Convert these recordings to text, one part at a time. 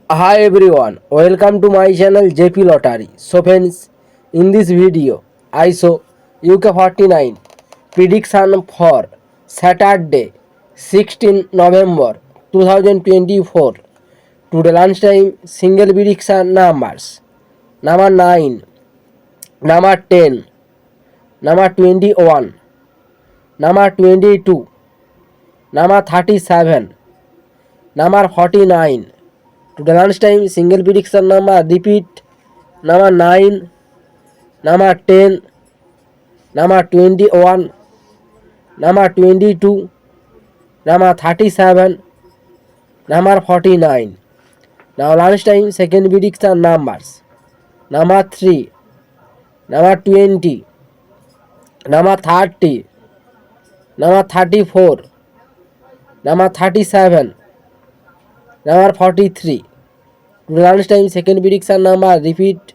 Hi everyone, welcome to my channel JP Lottery. So friends, in this video, I show UK49 prediction for Saturday 16 November 2024. Today lunchtime single prediction numbers number 9, number 10, number 21, number 22, number 37, number 49. Today lunchtime single prediction number repeat number 9, number 10, number 21, number 22, number 37, number 49. Now lunchtime second prediction numbers number 3, number 20, number 30, number 34, number 37, number 43. Today lunchtime second prediction number repeat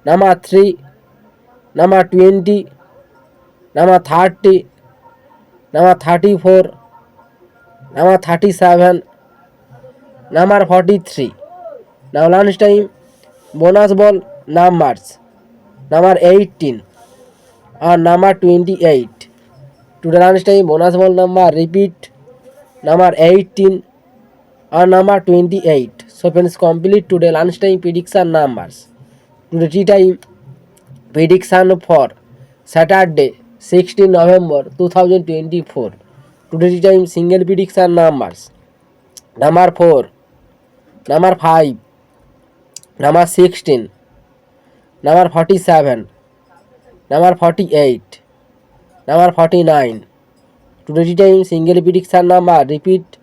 number 3, number 20, number 30, number 34, number 37, number 43. Now lunchtime bonus ball numbers number 18 or number 28. Today lunchtime bonus ball number repeat number 18 or number 28. So friends, complete today lunchtime prediction numbers. Today tea time prediction for Saturday 16 November 2024. Today tea time single prediction numbers number 4, number 5, number 16, number 47, number 48, number 49. Today time single prediction number repeat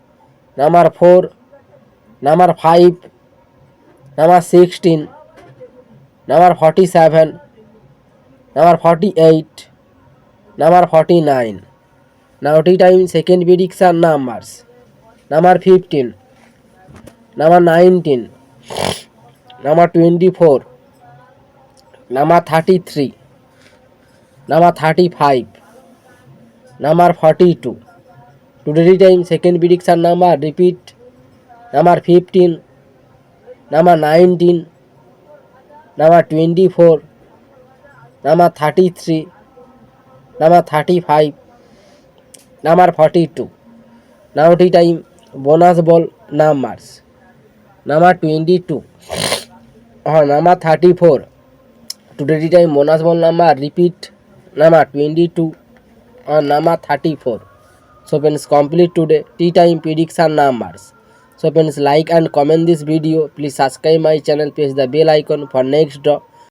number 4, number 5, number 16, number 47, number 48, number 49. Now tea time second prediction numbers number 15, number 19, number 24, number 33, number 35, number 42. Today time second prediction number repeat number 15, number 19, number 24, number 33, number 35, number 42. Now tea time bonus ball numbers number 22 or number 34. Today time bonus ball number repeat number 22 or number 34. So friends, complete today tea time prediction numbers. So friends, like and comment this video. Please subscribe my channel, press the bell icon for next draw.